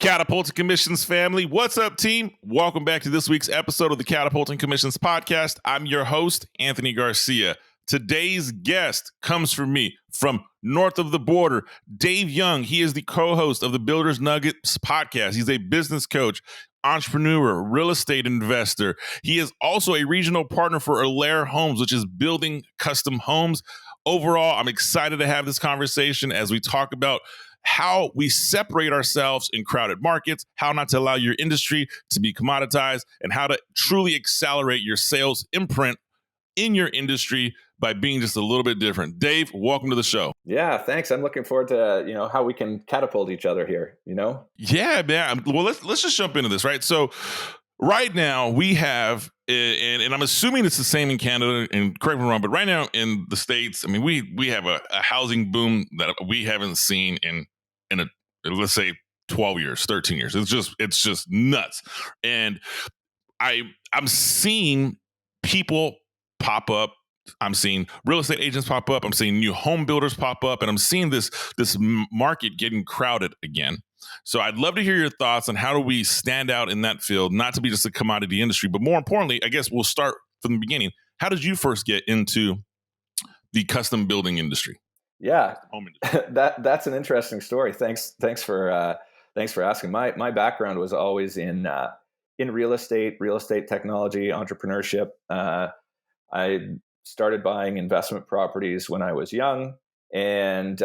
Catapulting Commissions family. What's up, team? Welcome back to this week's episode of the Catapulting Commissions podcast. I'm your host, Anthony Garcia. Today's guest comes from me from north of the border, Dave Young. He is the co-host of the Builders Nuggets podcast. He's a business coach, entrepreneur, real estate investor. He is also a regional partner for Alair Homes, which is building custom homes. Overall, I'm excited to have this conversation as we talk about how we separate ourselves in crowded markets, how not to allow your industry to be commoditized, and how to truly accelerate your sales imprint in your industry by being just a little bit different. Dave, welcome to the show. Yeah, thanks. I'm looking forward to, how we can catapult each other here, Yeah, man. Well, let's just jump into this, right? So right now we have, and I'm assuming it's the same in Canada, and correct me if I'm wrong, but right now in the States, I mean, we have a housing boom that we haven't seen in let's say 12 years, 13 years. It's just nuts. And I'm seeing people pop up. I'm seeing real estate agents pop up. I'm seeing new home builders pop up, and I'm seeing this market getting crowded again. So I'd love to hear your thoughts on how do we stand out in that field, not to be just a commodity industry, but more importantly, I guess we'll start from the beginning. How did you first get into the custom building industry? Yeah, home industry. That's an interesting story. Thanks for asking. My background was always in real estate technology, entrepreneurship. I started buying investment properties when I was young, and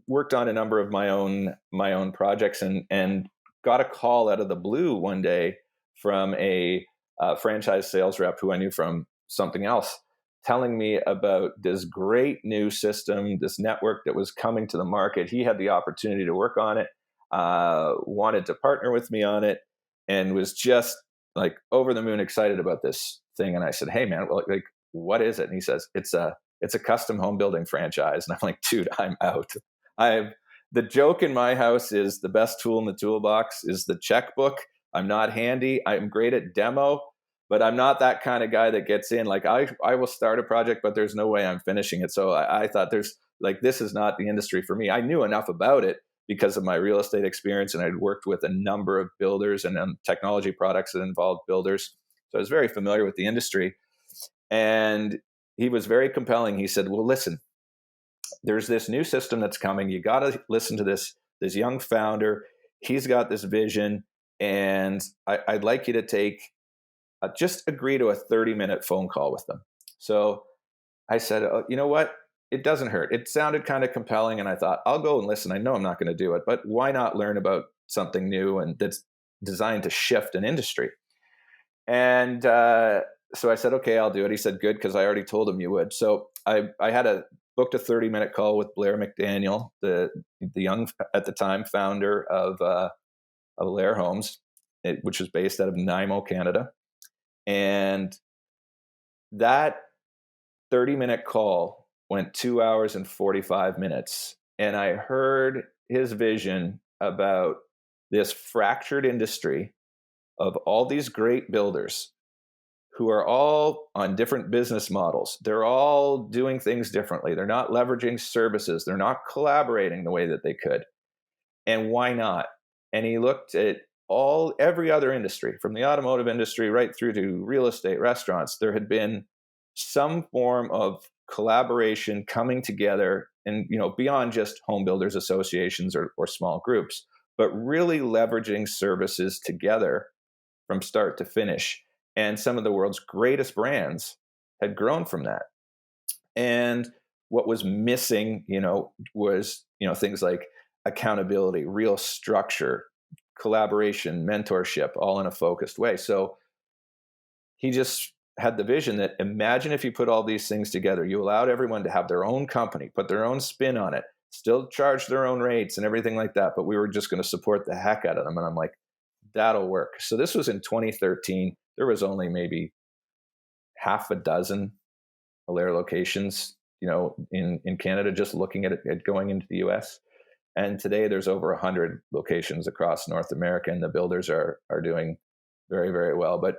worked on a number of my own projects, and got a call out of the blue one day from a franchise sales rep who I knew from something else, telling me about this great new system, this network that was coming to the market. He had the opportunity to work on it, wanted to partner with me on it, and was just like over the moon excited about this thing. And I said, "Hey man, like what is it?" And he says, it's a custom home building franchise. And I'm like, "Dude, I'm out." The joke in my house is the best tool in the toolbox is the checkbook. I'm not handy. I'm great at demo, but I'm not that kind of guy that gets in. Like I will start a project, but there's no way I'm finishing it. So I thought this is not the industry for me. I knew enough about it because of my real estate experience, and I'd worked with a number of builders and technology products that involved builders. So I was very familiar with the industry. And he was very compelling. He said, "Well, listen, there's this new system that's coming. You got to listen to this young founder. He's got this vision, and I'd like you to just agree to a 30-minute phone call with them." So I said, "Oh, you know what? It doesn't hurt." It sounded kind of compelling, and I thought, I'll go and listen. I know I'm not going to do it, but why not learn about something new and that's designed to shift an industry? And so I said, "Okay, I'll do it." He said, "Good, because I already told him you would." So I booked a 30-minute call with Blair McDaniel, the young, at the time, founder of Alair Homes, which was based out of Nanaimo, Canada. And that 30-minute call went 2 hours and 45 minutes. And I heard his vision about this fractured industry of all these great builders who are all on different business models. They're all doing things differently. They're not leveraging services. They're not collaborating the way that they could. And why not? And he looked at every other industry, from the automotive industry right through to real estate, restaurants. There had been some form of collaboration coming together, and beyond just home builders associations or small groups, but really leveraging services together from start to finish. And some of the world's greatest brands had grown from that. And what was missing, was, things like accountability, real structure, collaboration, mentorship, all in a focused way. So he just had the vision that, imagine if you put all these things together, you allowed everyone to have their own company, put their own spin on it, still charge their own rates and everything like that, but we were just going to support the heck out of them. And I'm like, that'll work. So this was in 2013. There was only maybe half a dozen Alair locations, in Canada, just looking at it going into the US. And today there's over 100 locations across North America, and the builders are doing very, very well. But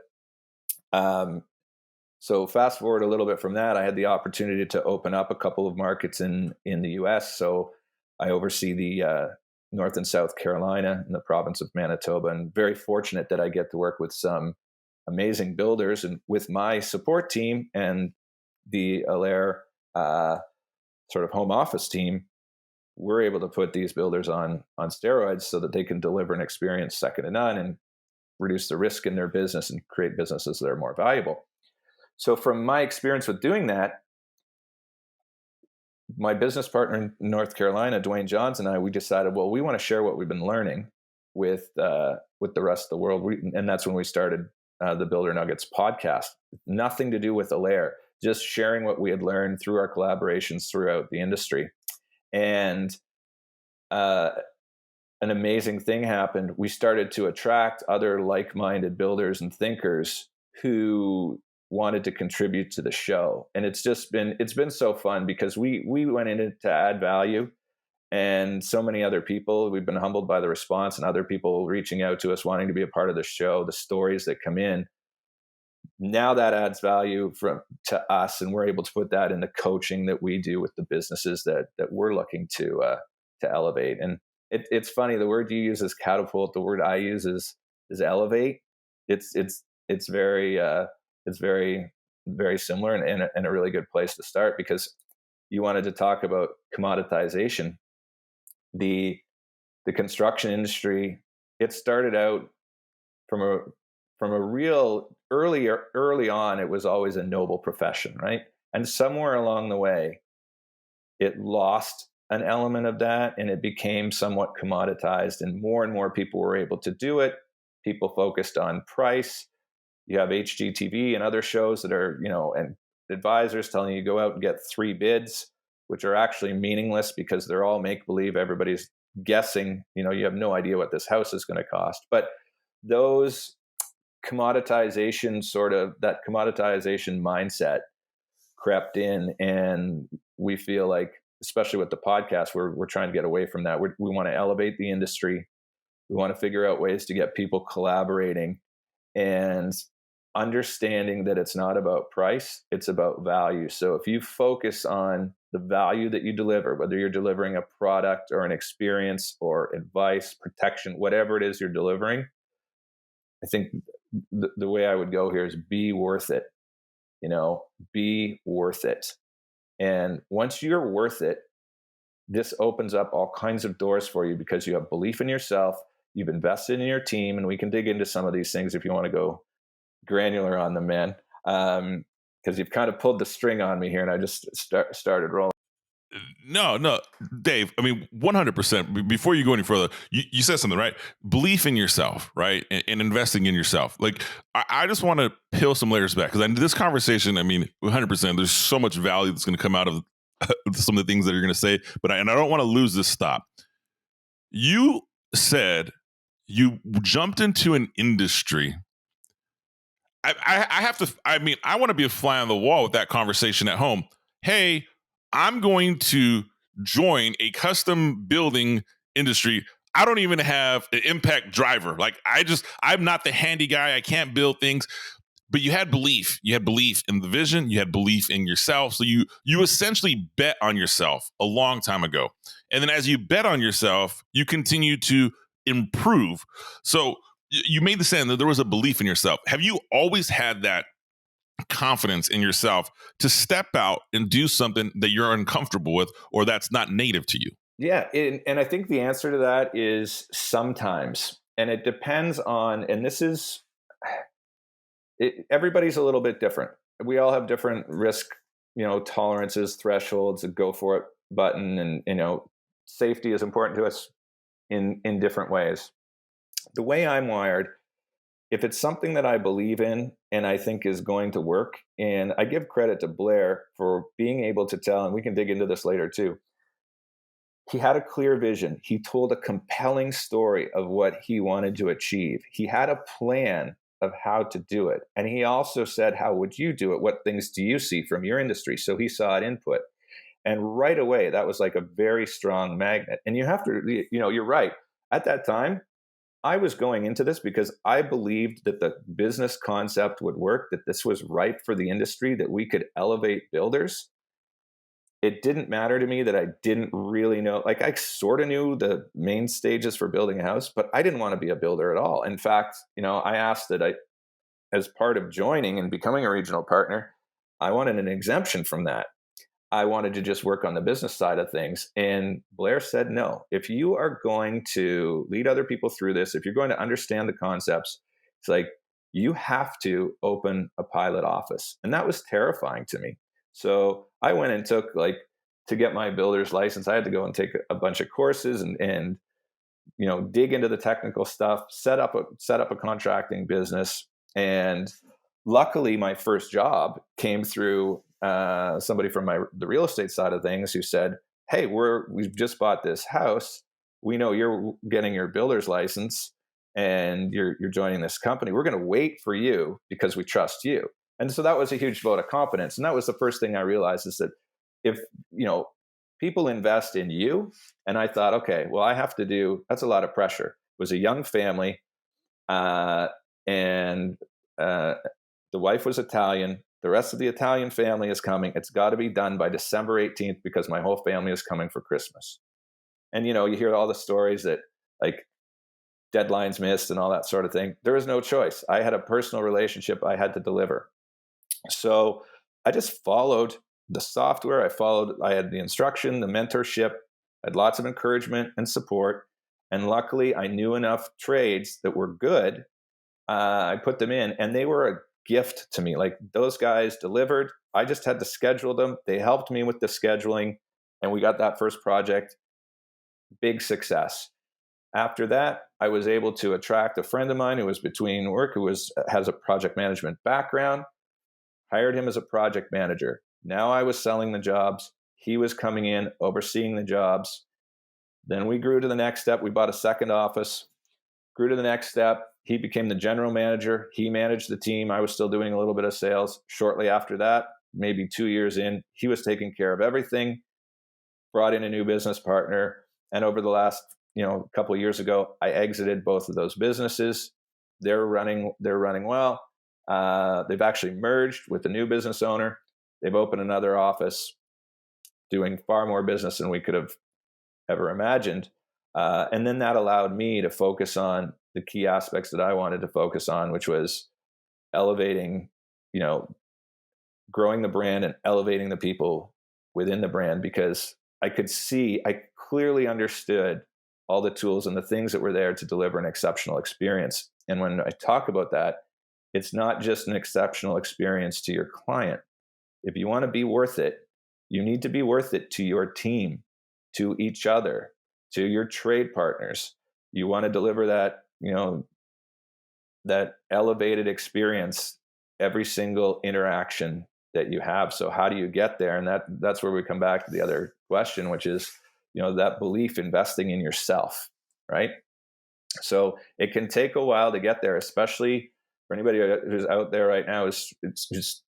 so fast forward a little bit from that, I had the opportunity to open up a couple of markets in the US. So I oversee the North and South Carolina in the province of Manitoba, and very fortunate that I get to work with some amazing builders, and with my support team and the Alair sort of home office team, we're able to put these builders on steroids so that they can deliver an experience second to none and reduce the risk in their business and create businesses that are more valuable. So from my experience with doing that, my business partner in North Carolina, Dwayne Johns, and I, we decided, well, we want to share what we've been learning with the rest of the world. And that's when we started the Builder Nuggets podcast. Nothing to do with Alair, just sharing what we had learned through our collaborations throughout the industry. And an amazing thing happened. We started to attract other like-minded builders and thinkers who wanted to contribute to the show. And it's been so fun because we went in it to add value, and so many other people, we've been humbled by the response and other people reaching out to us wanting to be a part of the show, the stories that come in. Now that adds value to us, and we're able to put that in the coaching that we do with the businesses that we're looking to elevate. And it's funny, the word you use is catapult, the word I use is elevate. It's very very similar, and a really good place to start, because you wanted to talk about commoditization. The construction industry, it started out from a real early on, it was always a noble profession, right? And somewhere along the way, it lost an element of that, and it became somewhat commoditized, and more people were able to do it. People focused on price. You have HGTV and other shows that are, and advisors telling you go out and get 3 bids, which are actually meaningless because they're all make believe. Everybody's guessing. You have no idea what this house is going to cost. But those commoditization mindset crept in, and we feel like, especially with the podcast, we're trying to get away from that. We want to elevate the industry. We want to figure out ways to get people collaborating and understanding that it's not about price, it's about value. So if you focus on the value that you deliver, whether you're delivering a product or an experience or advice, protection, whatever it is you're delivering, I think the way I would go here is be worth it. Be worth it. And once you're worth it, this opens up all kinds of doors for you because you have belief in yourself, you've invested in your team, and we can dig into some of these things if you want to go granular on them, man. Because you've kind of pulled the string on me here, and I just started rolling. No, Dave, I mean, 100%. Before you go any further, you said something, right? Belief in yourself, right? And investing in yourself. Like, I just want to peel some layers back, because this conversation, I mean, 100%, there's so much value that's going to come out of some of the things that you're going to say, and I don't want to lose this stop. You said you jumped into an industry. I have to, I want to be a fly on the wall with that conversation at home. Hey, I'm going to join a custom building industry. I don't even have an impact driver. Like, I'm not the handy guy. I can't build things. But you had belief. You had belief in the vision. You had belief in yourself. So you essentially bet on yourself a long time ago. And then as you bet on yourself, you continue to improve. So you made the stand that there was a belief in yourself. Have you always had that confidence in yourself to step out and do something that you're uncomfortable with or that's not native to you? Yeah. And I think the answer to that is sometimes. And it depends on, and this is, everybody's a little bit different. We all have different risk, tolerances, thresholds, a go for it button. And, safety is important to us in different ways. The way I'm wired, if it's something that I believe in and I think is going to work, and I give credit to Blair for being able to tell, and we can dig into this later too, he had a clear vision. He told a compelling story of what he wanted to achieve. He had a plan of how to do it. And he also said, how would you do it? What things do you see from your industry? So he saw it input. And right away, that was like a very strong magnet. And you have to, you're right. At that time, I was going into this because I believed that the business concept would work, that this was right for the industry, that we could elevate builders. it didn't matter to me that I didn't really know. Like, I sort of knew the main stages for building a house, but I didn't want to be a builder at all. In fact, I asked that as part of joining and becoming a regional partner, I wanted an exemption from that. I wanted to just work on the business side of things. And Blair said, no, if you are going to lead other people through this, if you're going to understand the concepts, it's like, you have to open a pilot office. And that was terrifying to me. So I went and took, like, to get my builder's license, I had to go and take a bunch of courses and dig into the technical stuff, set up a contracting business. And luckily, my first job came through somebody from the real estate side of things who said, hey, we've just bought this house, we know you're getting your builder's license and you're joining this company, we're going to wait for you because we trust you. And so that was a huge vote of confidence. And that was the first thing I realized, is that if people invest in you. And I thought, okay, well, that's a lot of pressure. It was a young family, and the wife was Italian. The rest of the Italian family is coming. It's got to be done by December 18th because my whole family is coming for Christmas. And, you hear all the stories that, like, deadlines missed and all that sort of thing. There was no choice. I had a personal relationship I had to deliver. So I just followed the software. I had the instruction, the mentorship, I had lots of encouragement and support. And luckily, I knew enough trades that were good. I put them in, and they were a gift to me. Like, those guys delivered. I just had to schedule them. They helped me with the scheduling, and we got that first project. Big success. After that, I was able to attract a friend of mine who was between work, who has a project management background. Hired him as a project manager. Now I was selling the jobs. He was coming in, overseeing the jobs. Then we grew to the next step. We bought a second office, grew to the next step. He became the general manager. He managed the team. I was still doing a little bit of sales. Shortly after that, maybe 2 years in, he was taking care of everything, brought in a new business partner. And over the last, couple of years ago, I exited both of those businesses. They're running well. They've actually merged with the new business owner. They've opened another office, doing far more business than we could have ever imagined. And then that allowed me to focus on the key aspects that I wanted to focus on, which was elevating, growing the brand and elevating the people within the brand, because I clearly understood all the tools and the things that were there to deliver an exceptional experience. And when I talk about that, it's not just an exceptional experience to your client. If you want to be worth it, you need to be worth it to your team, to each other, to your trade partners. You want to deliver that, that elevated experience every single interaction that you have. So how do you get there? And that's where we come back to the other question, which is, that belief, investing in yourself, right? So it can take a while to get there, especially for anybody who's out there right now. It's just,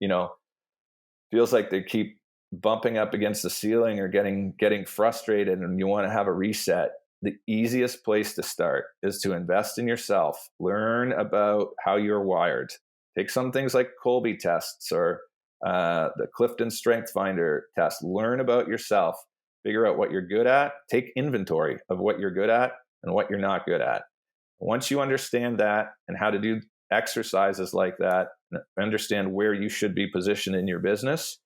feels like they keep bumping up against the ceiling or getting frustrated, and you want to have a reset. The easiest place to start is to invest in yourself. Learn about how you're wired. Take some things like Colby tests or the Clifton Strength Finder test. Learn about yourself. Figure out what you're good at. Take inventory of what you're good at and what you're not good at. Once you understand that and how to do exercises like that, understand where you should be positioned in your business,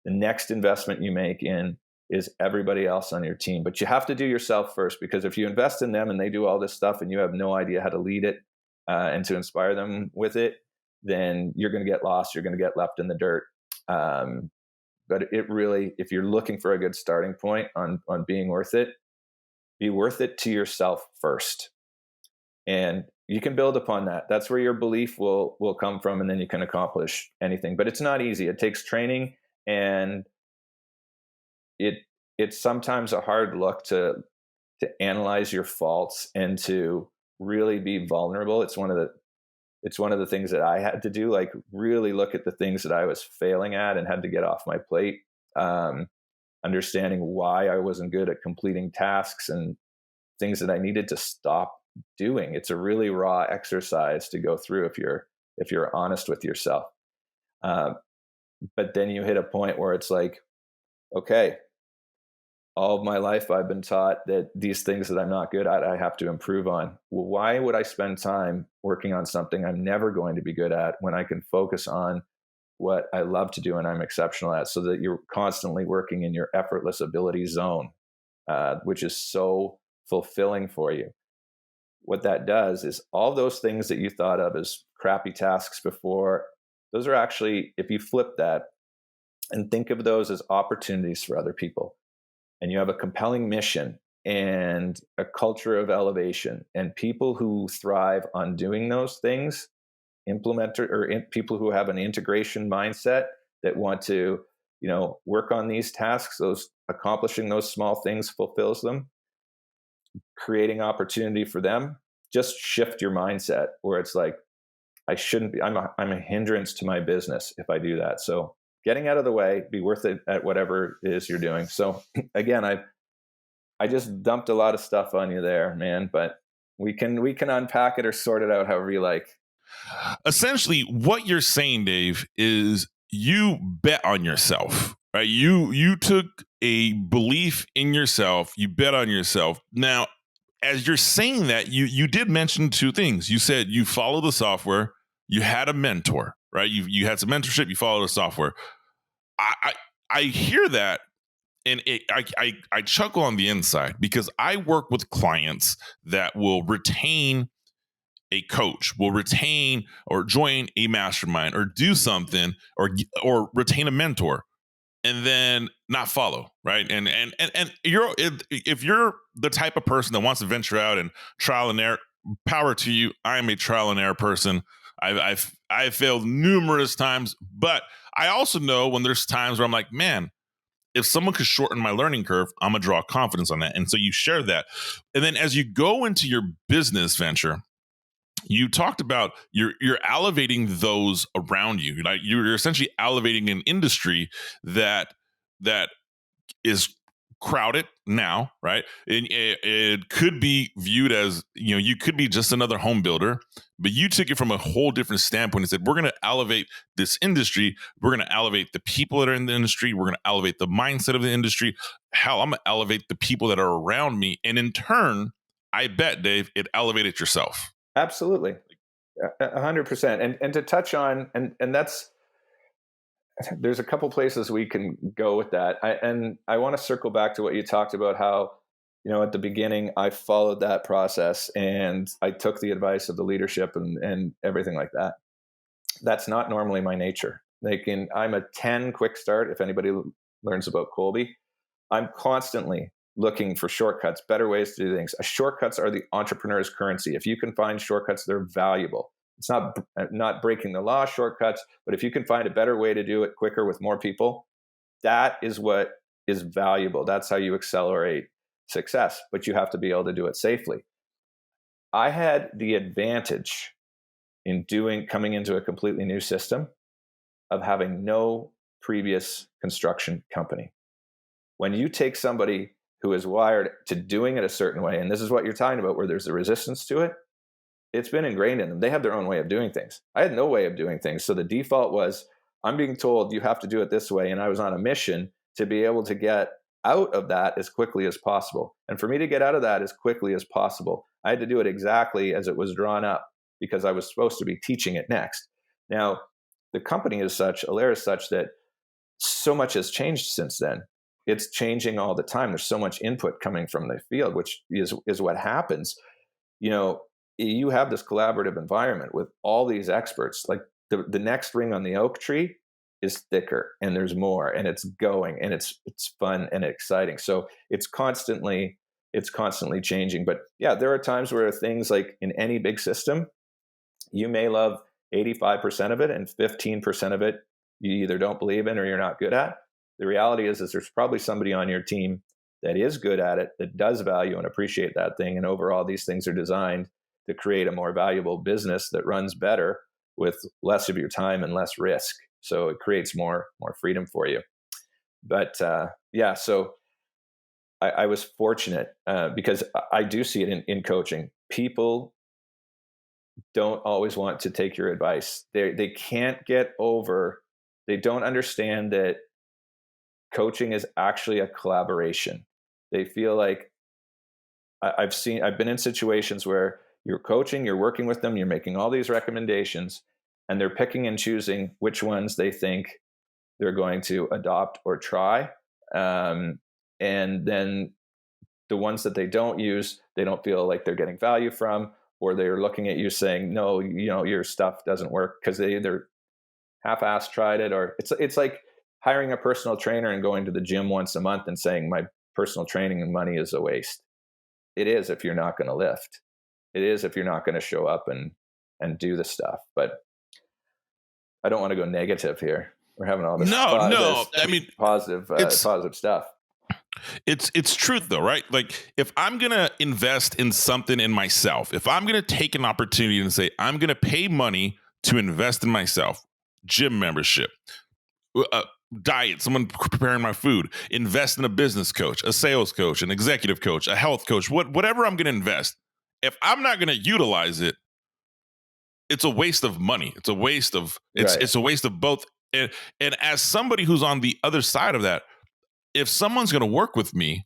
the next investment you make in is everybody else on your team. But you have to do yourself first, because if you invest in them and they do all this stuff and you have no idea how to lead it and to inspire them with it, then you're going to get lost. You're going to get left in the dirt. But it really, if you're looking for a good starting point on being worth it, be worth it to yourself first. And you can build upon that. That's where your belief will come from, and then you can accomplish anything. But it's not easy. It takes training, and it's sometimes a hard look to analyze your faults and to really be vulnerable. It's one of the things that I had to do, like really look at the things that I was failing at and had to get off my plate. Understanding why I wasn't good at completing tasks and things that I needed to stop doing. It's a really raw exercise to go through if you're honest with yourself. But then you hit a point where it's like, okay, all of my life I've been taught that these things that I'm not good at, I have to improve on. Well, why would I spend time working on something I'm never going to be good at when I can focus on what I love to do and I'm exceptional at, so that you're constantly working in your effortless ability zone, which is so fulfilling for you. What that does is all those things that you thought of as crappy tasks before, those are actually, if you flip that and think of those as opportunities for other people, and you have a compelling mission and a culture of elevation, and people who thrive on doing those things, implementer or people who have an integration mindset that want to, work on these tasks, those accomplishing those small things fulfills them, creating opportunity for them. Just shift your mindset where it's like, I shouldn't be, I'm a hindrance to my business if I do that. So getting out of the way, be worth it at whatever it is you're doing. So again, I just dumped a lot of stuff on you there, man, but we can unpack it or sort it out however you like. Essentially, what you're saying, Dave, is you bet on yourself, right? You took a belief in yourself, you bet on yourself. Now, as you're saying that, you did mention two things. You said you follow the software, you had a mentor, right? You had some mentorship, you follow the software. I hear that, and I chuckle on the inside because I work with clients that will retain a coach, will retain or join a mastermind or do something or retain a mentor and then not follow, right? And you're, if you're the type of person that wants to venture out and trial and error, power to you. I am a trial and error person. I've failed numerous times, but I also know when there's times where I'm like, man, if someone could shorten my learning curve, I'm gonna draw confidence on that. And so you share that. And then as you go into your business venture, you talked about you're elevating those around you. Like you're essentially elevating an industry that is crowded now, right? And it could be viewed as, you could be just another home builder, but you took it from a whole different standpoint and said, we're going to elevate this industry. We're going to elevate the people that are in the industry. We're going to elevate the mindset of the industry. Hell, I'm going to elevate the people that are around me. And in turn, I bet, Dave, it elevated yourself. Absolutely. 100%. And to touch on, and that's, there's a couple places we can go with that. And I want to circle back to what you talked about, how, at the beginning, I followed that process and I took the advice of the leadership and everything like that. That's not normally my nature. I'm a 10 quick start. If anybody learns about Colby, I'm constantly looking for shortcuts, better ways to do things. Shortcuts are the entrepreneur's currency. If you can find shortcuts, they're valuable. It's not breaking the law shortcuts, but if you can find a better way to do it quicker with more people, that is what is valuable. That's how you accelerate success, but you have to be able to do it safely. I had the advantage in coming into a completely new system of having no previous construction company. When you take somebody who is wired to doing it a certain way, and this is what you're talking about, where there's a resistance to it, it's been ingrained in them. They have their own way of doing things. I had no way of doing things. So the default was, I'm being told you have to do it this way. And I was on a mission to be able to get out of that as quickly as possible. And for me to get out of that as quickly as possible, I had to do it exactly as it was drawn up because I was supposed to be teaching it next. Now, the company is such, Alair is such that so much has changed since then. It's changing all the time. There's so much input coming from the field, which is what happens. You know, you have this collaborative environment with all these experts. Like the next ring on the oak tree is thicker, and there's more, and it's going, and it's fun and exciting. So it's constantly changing. But yeah, there are times where things, like in any big system, you may love 85% of it, and 15% of it you either don't believe in or you're not good at. The reality is there's probably somebody on your team that is good at it, that does value and appreciate that thing. And overall, these things are designed to create a more valuable business that runs better with less of your time and less risk. So it creates more freedom for you. But yeah, so I was fortunate because I do see it in coaching. People don't always want to take your advice. They can't get over. They don't understand that coaching is actually a collaboration. They feel like I've been in situations where you're coaching, you're working with them, you're making all these recommendations, and they're picking and choosing which ones they think they're going to adopt or try. Um, and then the ones that they don't use, they don't feel like they're getting value from, or they're looking at you saying, no, your stuff doesn't work, because they either half-ass tried it, or it's like hiring a personal trainer and going to the gym once a month and saying my personal training and money is a waste. It is if you're not going to lift. It is if you're not going to show up and do the stuff. But I don't want to go negative here. We're having all this No, no. I mean, it's positive stuff. it's truth though, right? Like if I'm gonna invest in something in myself, if I'm gonna take an opportunity and say I'm gonna pay money to invest in myself, gym membership, uh, diet, someone preparing my food, invest in a business coach, a sales coach, an executive coach, a health coach, whatever I'm gonna invest. If I'm not gonna utilize it, it's a waste of money. It's a waste of Right. it's a waste of both. And as somebody who's on the other side of that, if someone's going to work with me,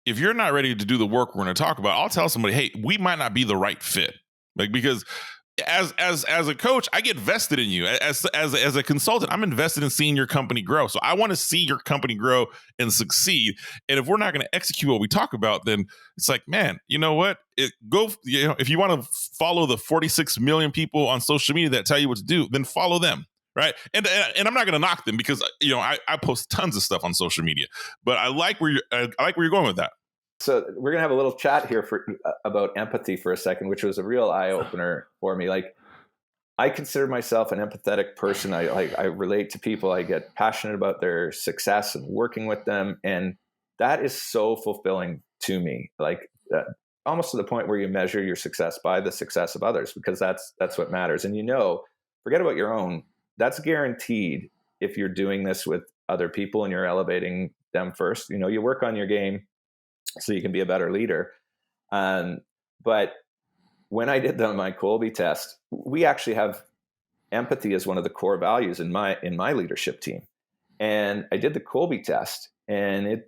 if you're not ready to do the work we're going to talk about, I'll tell somebody, hey, we might not be the right fit. Like, because as a coach, I get vested in you. As a consultant, I'm invested in seeing your company grow. So I want to see your company grow and succeed. And if we're not going to execute what we talk about, then it's like, man, you know what? If you want to follow the 46 million people on social media that tell you what to do, then follow them. Right. And I'm not going to knock them, because, I post tons of stuff on social media, but I like where you're going with that. So we're gonna have a little chat here about empathy for a second, which was a real eye opener for me. Like, I consider myself an empathetic person. I relate to people. I get passionate about their success and working with them, and that is so fulfilling to me. Like, almost to the point where you measure your success by the success of others, because that's what matters. And forget about your own. That's guaranteed if you're doing this with other people and you're elevating them first. You work on your game so you can be a better leader. But when I did my Kolbe test, we actually have empathy as one of the core values in my leadership team. And I did the Kolbe test, and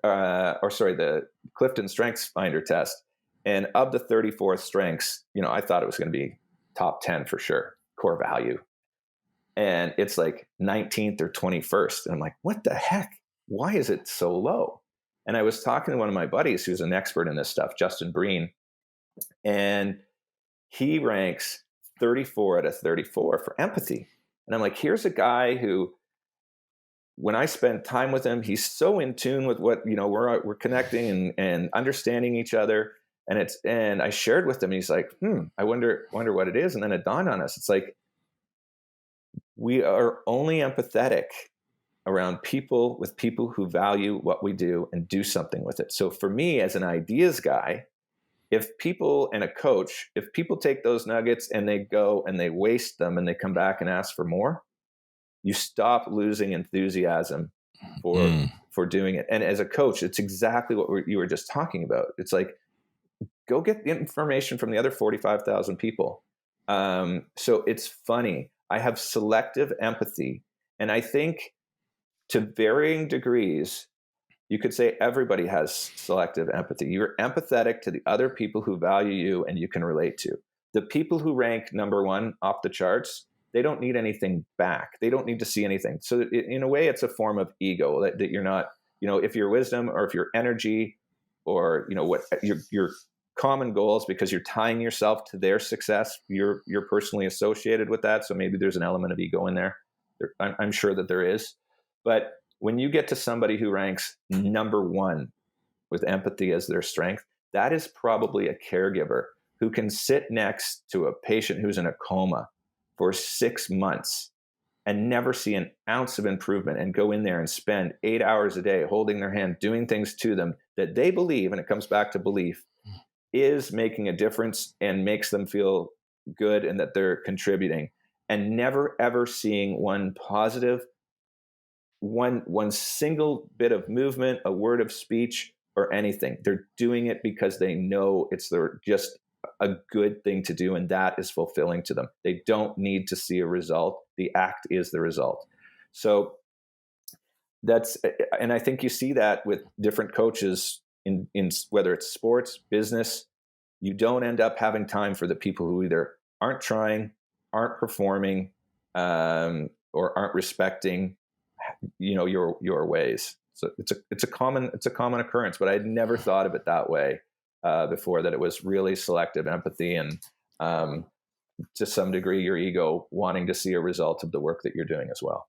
the Clifton Strengths Finder test. And of the 34 strengths, I thought it was going to be top 10 for sure, core value. And it's like 19th or 21st. And I'm like, what the heck? Why is it so low? And I was talking to one of my buddies who's an expert in this stuff, Justin Breen, and he ranks 34 out of 34 for empathy. And I'm like, here's a guy who, when I spend time with him, he's so in tune with what, we're connecting and understanding each other. And I shared with him, he's like, I wonder what it is. And then it dawned on us. It's like, we are only empathetic around people who value what we do and do something with it. So for me, as an ideas guy, if people take those nuggets and they go and they waste them and they come back and ask for more, you stop losing enthusiasm for doing it. And as a coach, it's exactly what you were just talking about. It's like, go get the information from the other 45,000 people. So it's funny. I have selective empathy, and I think, to varying degrees, you could say everybody has selective empathy. You're empathetic to the other people who value you and you can relate to. The people who rank number one off the charts, they don't need anything back. They don't need to see anything. So in a way, it's a form of ego that you're not, if your wisdom or if your energy or, what your common goals, because you're tying yourself to their success, you're personally associated with that. So maybe there's an element of ego in there. I'm sure that there is. But when you get to somebody who ranks number one with empathy as their strength, that is probably a caregiver who can sit next to a patient who's in a coma for 6 months and never see an ounce of improvement, and go in there and spend 8 hours a day holding their hand, doing things to them that they believe, and it comes back to belief, is making a difference and makes them feel good and that they're contributing, and never ever seeing one single bit of movement, a word of speech, or anything. They're doing it because they know it's just a good thing to do, and that is fulfilling to them. They don't need to see a result. The act is the result. So that's, and I think you see that with different coaches in whether it's sports, business. You don't end up having time for the people who either aren't trying, aren't performing, or aren't respecting, your ways. So it's a common occurrence, but I'd never thought of it that way before. That it was really selective empathy and, to some degree, your ego wanting to see a result of the work that you're doing as well.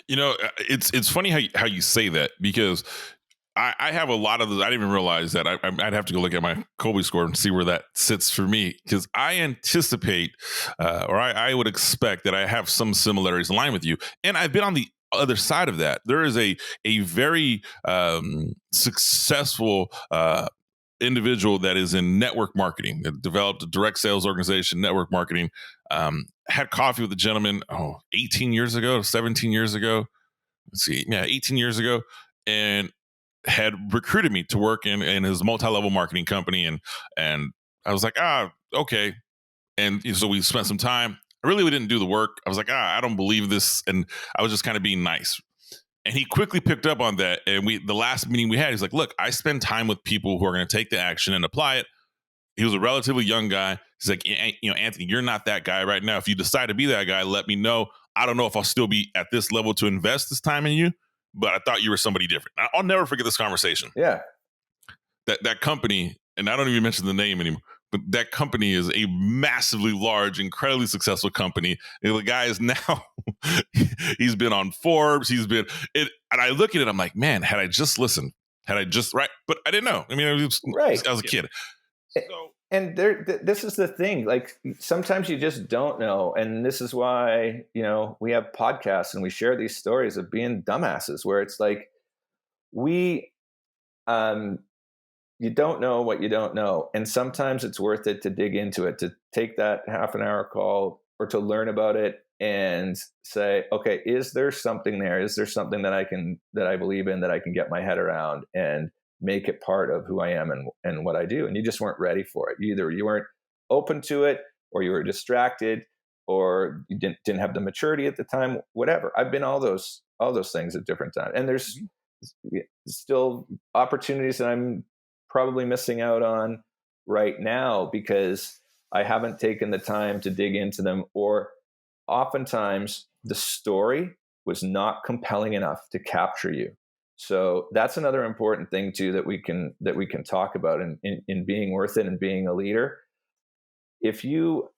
It's funny how you say that, because I have a lot of those. I didn't even realize that. I'd have to go look at my Kobe score and see where that sits for me, because I anticipate, or I would expect that I have some similarities in line with you. And I've been on the other side of that. There is a very successful individual that is in network marketing, that developed a direct sales organization, network marketing. Had coffee with a gentleman, 18 years ago, 17 years ago. Let's see, yeah, 18 years ago. And had recruited me to work in his multi-level marketing company. And I was like, okay. And so we spent some time. I really didn't do the work. I was like, I don't believe this. And I was just kind of being nice. And he quickly picked up on that. And the last meeting we had, he's like, look, I spend time with people who are going to take the action and apply it. He was a relatively young guy. He's like, Anthony, you're not that guy right now. If you decide to be that guy, let me know. I don't know if I'll still be at this level to invest this time in you, but I thought you were somebody different. I'll never forget this conversation. Yeah. That company, and I don't even mention the name anymore, but that company is a massively large, incredibly successful company. And the guy is now, he's been on Forbes. And I look at it, I'm like, man, had I just listened, right. But I didn't know. I mean, Right. I was a kid. So, And this is the thing. Like, sometimes you just don't know, and this is why we have podcasts and we share these stories of being dumbasses, where it's like we, you don't know what you don't know, and sometimes it's worth it to dig into it, to take that half an hour call or to learn about it and say, okay, is there something there? Is there something that I believe in, that I can get my head around and make it part of who I am and what I do? And you just weren't ready for it. Either you weren't open to it, or you were distracted, or you didn't have the maturity at the time, whatever. I've been all those things at different times. And there's still opportunities that I'm probably missing out on right now because I haven't taken the time to dig into them, or oftentimes the story was not compelling enough to capture you. So that's another important thing too that we can talk about in being worth it and being a leader. If you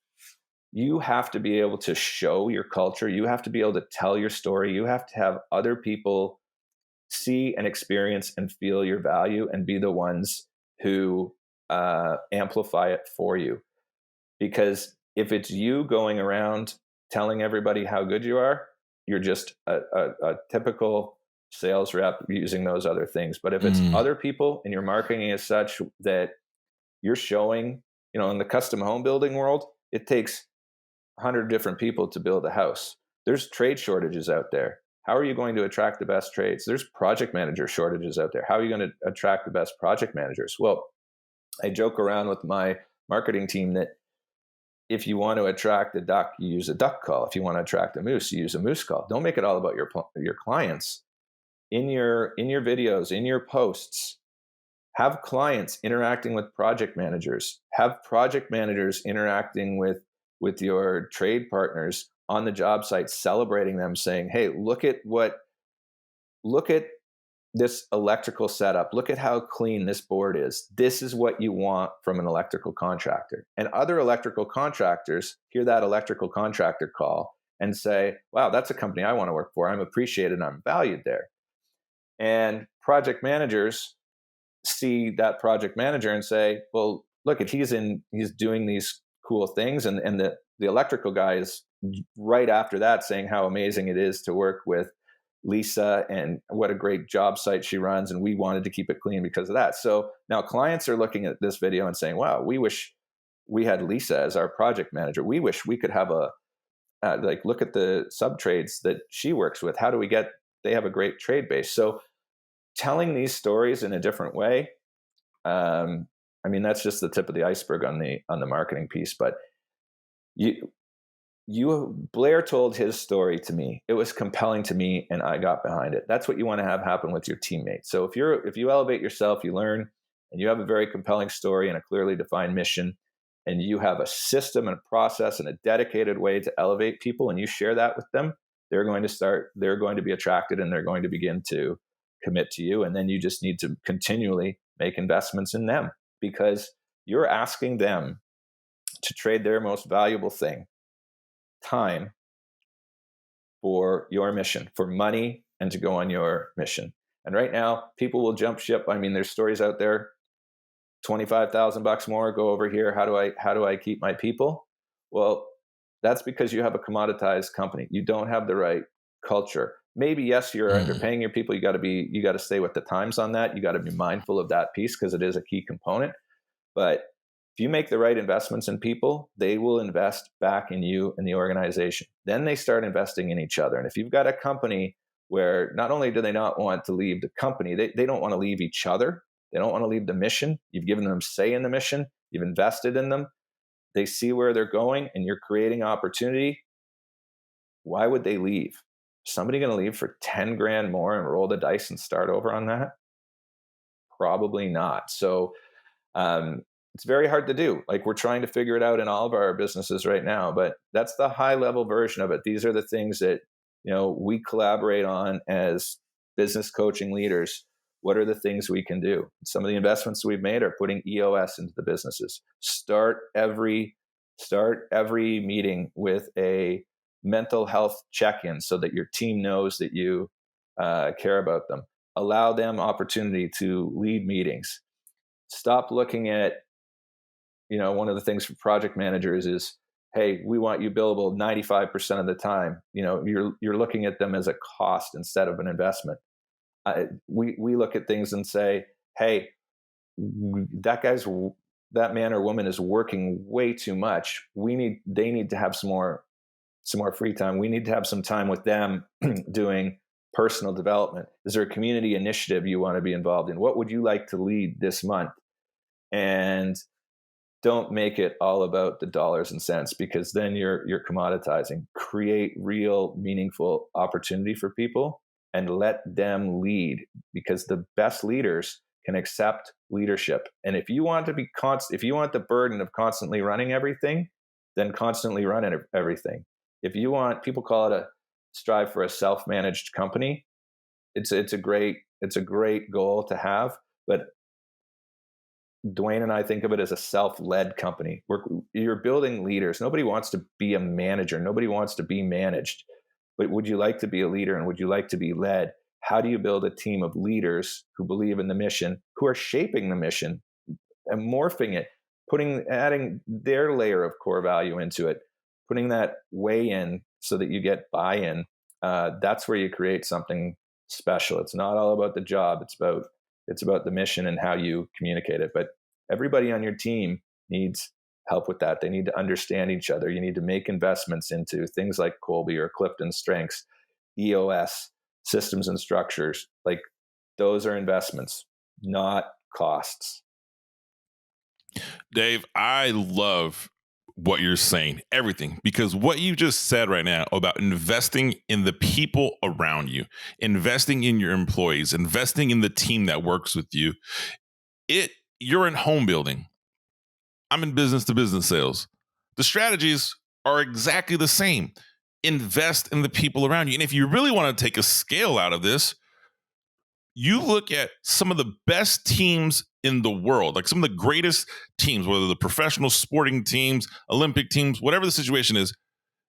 have to be able to show your culture, you have to be able to tell your story, you have to have other people see and experience and feel your value and be the ones who amplify it for you. Because if it's you going around telling everybody how good you are, you're just a typical sales rep using those other things. But if it's other people and your marketing is such that you're showing, in the custom home building world, it takes 100 different people to build a house. There's trade shortages out there. How are you going to attract the best trades? There's project manager shortages out there. How are you going to attract the best project managers? Well, I joke around with my marketing team that if you want to attract a duck, you use a duck call. If you want to attract a moose, you use a moose call. Don't make it all about your clients. In your videos, in your posts, have clients interacting with project managers. Have project managers interacting with your trade partners on the job site, celebrating them, saying, "Hey, look at this electrical setup. Look at how clean this board is. This is what you want from an electrical contractor." And other electrical contractors hear that electrical contractor call and say, "Wow, that's a company I want to work for. I'm appreciated and I'm valued there." And project managers see that project manager and say, "Well, look, he's doing these cool things." And the electrical guy is right after that saying how amazing it is to work with Lisa and what a great job site she runs. And we wanted to keep it clean because of that. So now clients are looking at this video and saying, "Wow, we wish we had Lisa as our project manager. We wish we could have look at the sub trades that she works with. How do we get, they have a great trade base." So telling these stories in a different way, that's just the tip of the iceberg on the marketing piece. But Blair told his story to me. It was compelling to me, and I got behind it. That's what you want to have happen with your teammates. So if you elevate yourself, you learn, and you have a very compelling story and a clearly defined mission, and you have a system and a process and a dedicated way to elevate people, and you share that with them, they're going to be attracted, and they're going to begin to commit to you. And then you just need to continually make investments in them, because you're asking them to trade their most valuable thing, time, for your mission, for money, and to go on your mission. And right now, people will jump ship. I mean, there's stories out there, $25,000 more, go over here. How do I keep my people? Well, that's because you have a commoditized company. You don't have the right culture. Maybe yes, you're underpaying your people. You got to stay with the times on that. You got to be mindful of that piece, because it is a key component. But if you make the right investments in people, they will invest back in you and the organization. Then they start investing in each other. And if you've got a company where not only do they not want to leave the company, they don't want to leave each other. They don't want to leave the mission. You've given them say in the mission. You've invested in them. They see where they're going, and you're creating opportunity. Why would they leave? Somebody going to leave for 10 grand more and roll the dice and start over on that? Probably not. So, it's very hard to do. Like, we're trying to figure it out in all of our businesses right now, but that's the high level version of it. These are the things that, we collaborate on as business coaching leaders. What are the things we can do? Some of the investments we've made are putting EOS into the businesses. Start every meeting with a mental health check-in, so that your team knows that you care about them. Allow them opportunity to lead meetings. Stop looking at, one of the things for project managers is, hey, we want you billable 95% of the time. You're looking at them as a cost instead of an investment. We look at things and say, hey, that man or woman is working way too much. They need to have some more free time. We need to have some time with them doing personal development. Is there a community initiative you want to be involved in? What would you like to lead this month? And don't make it all about the dollars and cents, because then you're commoditizing. Create real, meaningful opportunity for people and let them lead, because the best leaders can accept leadership. And if you want to be if you want the burden of constantly running everything, then constantly run everything. If you want, people call it strive for a self-managed company. It's a great goal to have, but Dwayne and I think of it as a self-led company. You're building leaders. Nobody wants to be a manager. Nobody wants to be managed. But would you like to be a leader, and would you like to be led? How do you build a team of leaders who believe in the mission, who are shaping the mission and morphing it, adding their layer of core value into it, putting that way in so that you get buy-in? That's where you create something special. It's not all about the job. It's about the mission and how you communicate it. But everybody on your team needs help with that. They need to understand each other. You need to make investments into things like Colby or Clifton Strengths, EOS, systems and structures. Like, those are investments, not costs. Dave, I love what you're saying, everything, because what you just said right now about investing in the people around you, investing in your employees, investing in the team that works with you. You're in home building. I'm in business to business sales. The strategies are exactly the same. Invest in the people around you. And if you really want to take a scale out of this, you look at some of the best teams in the world, like some of the greatest teams, whether the professional sporting teams, Olympic teams, whatever the situation is,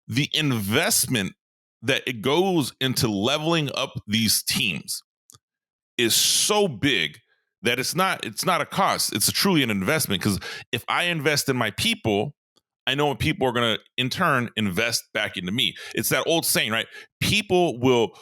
the investment that it goes into leveling up these teams is so big that it's not a cost. It's truly an investment, because if I invest in my people, I know people are going to in turn invest back into me. It's that old saying, right? People will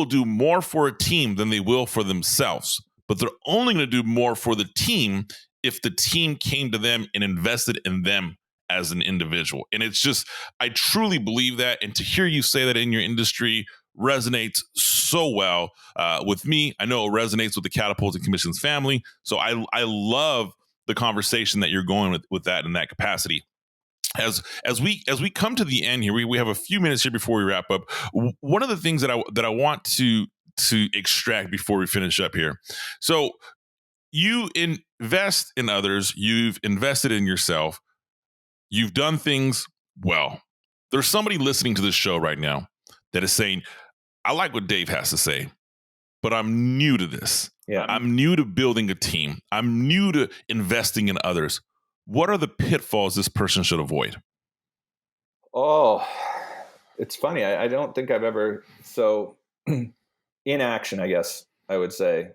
do more for a team than they will for themselves, but they're only going to do more for the team if the team came to them and invested in them as an individual. And it's just, I truly believe that. And to hear you say that in your industry resonates so well with me. I know it resonates with the Catapulting Commissions family. So I love the conversation that you're going with that in that capacity. as we come to the end here, we have a few minutes here before we wrap up. One of the things that I want to extract before we finish up here. So you invest in others, you've invested in yourself, you've done things well. There's somebody listening to this show right now that is saying, I like what Dave has to say, but I'm new to this. Yeah. I'm new to building a team. I'm new to investing in others. What are the pitfalls this person should avoid? Oh, it's funny. I don't think I've ever, so inaction, I guess I would say,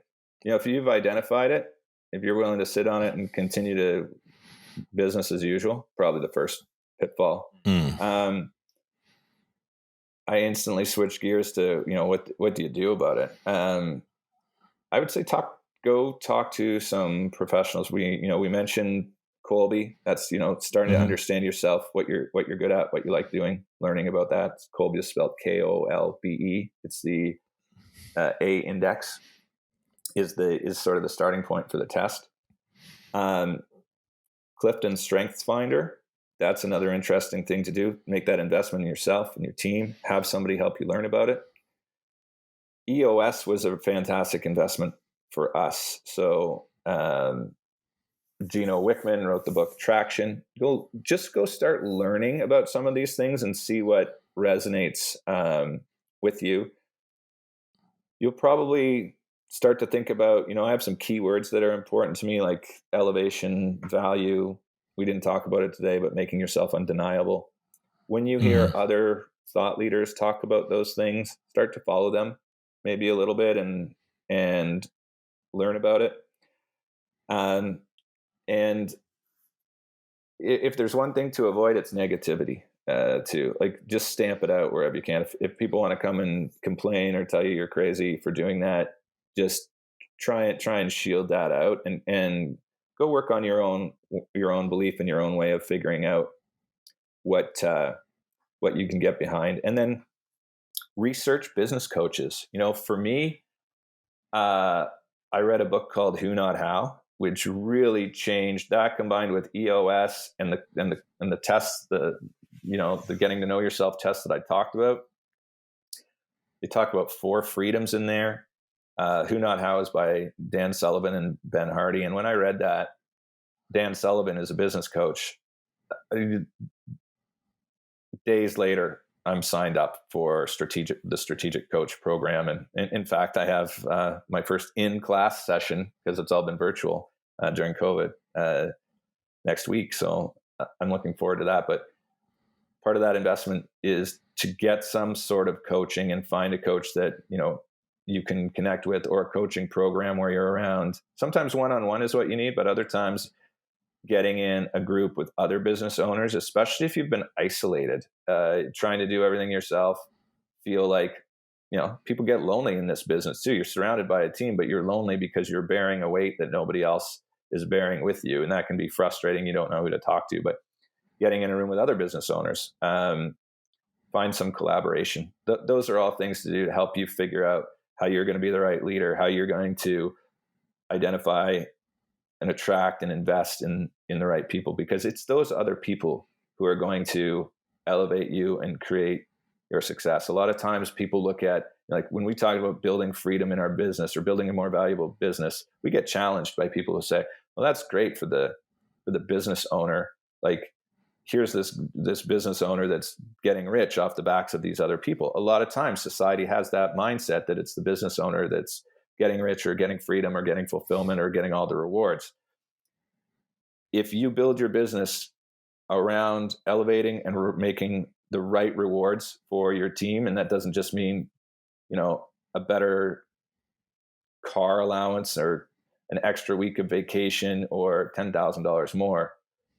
if you've identified it, if you're willing to sit on it and continue to business as usual, probably the first pitfall. I instantly switched gears to, what do you do about it? I would say go talk to some professionals. We mentioned Kolbe. That's, starting to understand yourself, what you're good at, what you like doing, learning about that. Kolbe is spelled Kolbe. It's the A index is sort of the starting point for the test. Clifton Strengths Finder. That's another interesting thing to do. Make that investment in yourself and your team. Have somebody help you learn about it. EOS was a fantastic investment for us. So Gino Wickman wrote the book Traction. Go start learning about some of these things and see what resonates with you. You'll probably start to think about, I have some keywords that are important to me, like elevation, value. We didn't talk about it today, but making yourself undeniable. When you hear other thought leaders talk about those things, start to follow them maybe a little bit and learn about it. And if there's one thing to avoid, it's negativity too. Like, just stamp it out wherever you can. If people want to come and complain or tell you you're crazy for doing that, just try and shield that out and go work on your own belief and your own way of figuring out what you can get behind. And then research business coaches. For me, I read a book called Who Not How, which really changed that, combined with EOS and the tests, the getting to know yourself test that I talked about. They talk about 4 freedoms in there. Who Not How is by Dan Sullivan and Ben Hardy. And when I read that, Dan Sullivan is a business coach. Days later, I'm signed up for the strategic coach program. And in fact, I have my first in-class session, because it's all been virtual during COVID, next week. So I'm looking forward to that. But part of that investment is to get some sort of coaching and find a coach that, you can connect with, or a coaching program where you're around. Sometimes one-on-one is what you need, but other times getting in a group with other business owners, especially if you've been isolated, trying to do everything yourself, feel like, people get lonely in this business too. You're surrounded by a team, but you're lonely because you're bearing a weight that nobody else is bearing with you. And that can be frustrating. You don't know who to talk to. But getting in a room with other business owners, find some collaboration. Those are all things to do to help you figure out how you're going to be the right leader, how you're going to identify and attract and invest in the right people, because it's those other people who are going to elevate you and create your success. A lot of times people look at, like, when we talk about building freedom in our business or building a more valuable business, we get challenged by people who say, well, that's great for the business owner. Like, here's this business owner that's getting rich off the backs of these other people. A lot of times society has that mindset that it's the business owner that's getting rich or getting freedom or getting fulfillment or getting all the rewards. If you build your business around elevating and making the right rewards for your team, and that doesn't just mean, a better car allowance or an extra week of vacation or $10,000 more.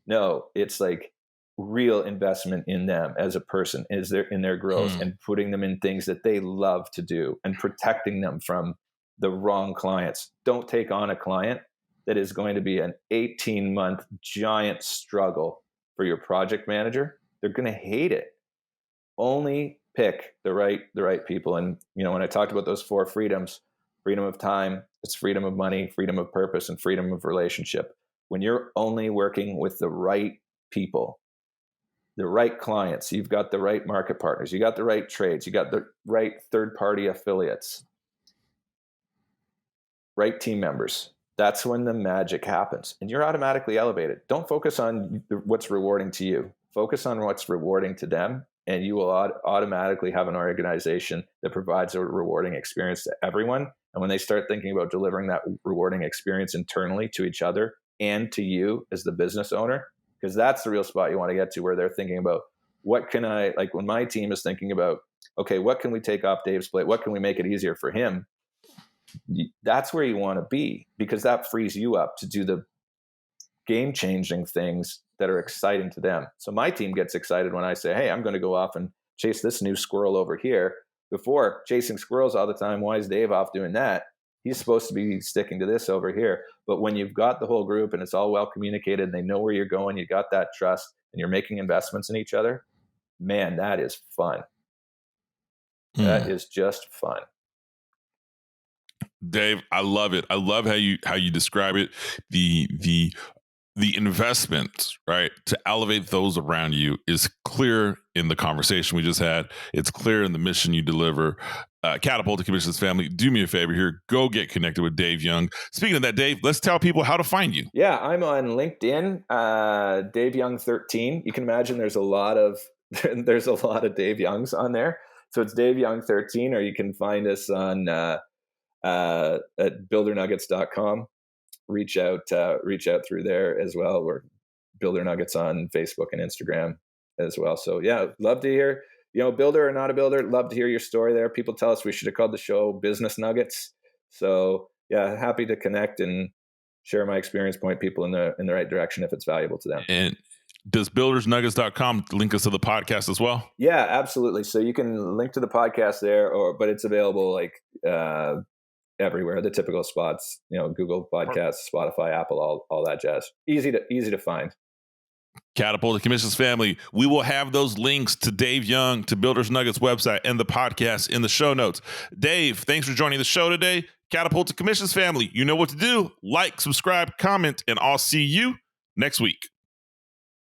No, it's like real investment in them as a person, in their growth, and putting them in things that they love to do and protecting them from the wrong clients. Don't take on a client that is going to be an 18-month giant struggle for your project manager. They're going to hate it. Only pick the right people. And, when I talked about those 4 freedoms, freedom of time, it's freedom of money, freedom of purpose, and freedom of relationship. When you're only working with the right people, the right clients, you've got the right market partners, you got the right trades, you got the right third-party affiliates, right team members, that's when the magic happens and you're automatically elevated. Don't focus on what's rewarding to you. Focus on what's rewarding to them, and you will automatically have an organization that provides a rewarding experience to everyone. And when they start thinking about delivering that rewarding experience internally to each other and to you as the business owner, because that's the real spot you want to get to, where they're thinking about, what can I, like when my team is thinking about, okay, what can we take off Dave's plate? What can we make it easier for him? That's where you want to be, because that frees you up to do the game-changing things that are exciting to them. So my team gets excited when I say, hey, I'm going to go off and chase this new squirrel over here. Before, chasing squirrels all the time, why is Dave off doing that? He's supposed to be sticking to this over here. But when you've got the whole group and it's all well communicated and they know where you're going, you got that trust and you're making investments in each other, man, that is fun. That is just fun. Dave, I love it. I love how you describe it. The investment, right, to elevate those around you is clear in the conversation we just had. It's clear in the mission you deliver. Catapulting Commissions family, do me a favor here. Go get connected with Dave Young. Speaking of that, Dave, let's tell people how to find you. Yeah, I'm on LinkedIn, Dave Young 13. You can imagine there's a lot of Dave Youngs on there. So it's Dave Young 13, or you can find us on at buildernuggets.com. Reach out through there as well. We're Builder Nuggets on Facebook and Instagram as well. So yeah, love to hear, builder or not a builder, love to hear your story there. People tell us we should have called the show Business Nuggets. So yeah, happy to connect and share my experience, point people in the right direction if it's valuable to them. And does buildersnuggets.com link us to the podcast as well? Yeah, absolutely. So you can link to the podcast there, but it's available like everywhere, the typical spots, Google Podcasts, Spotify, Apple, all that jazz. Easy to find. Catapulting Commissions family, we will have those links to Dave Young, to Builders Nuggets website, and the podcast in the show notes. Dave, thanks for joining the show today. Catapulting Commissions family, you know what to do. Like, subscribe, comment, and I'll see you next week.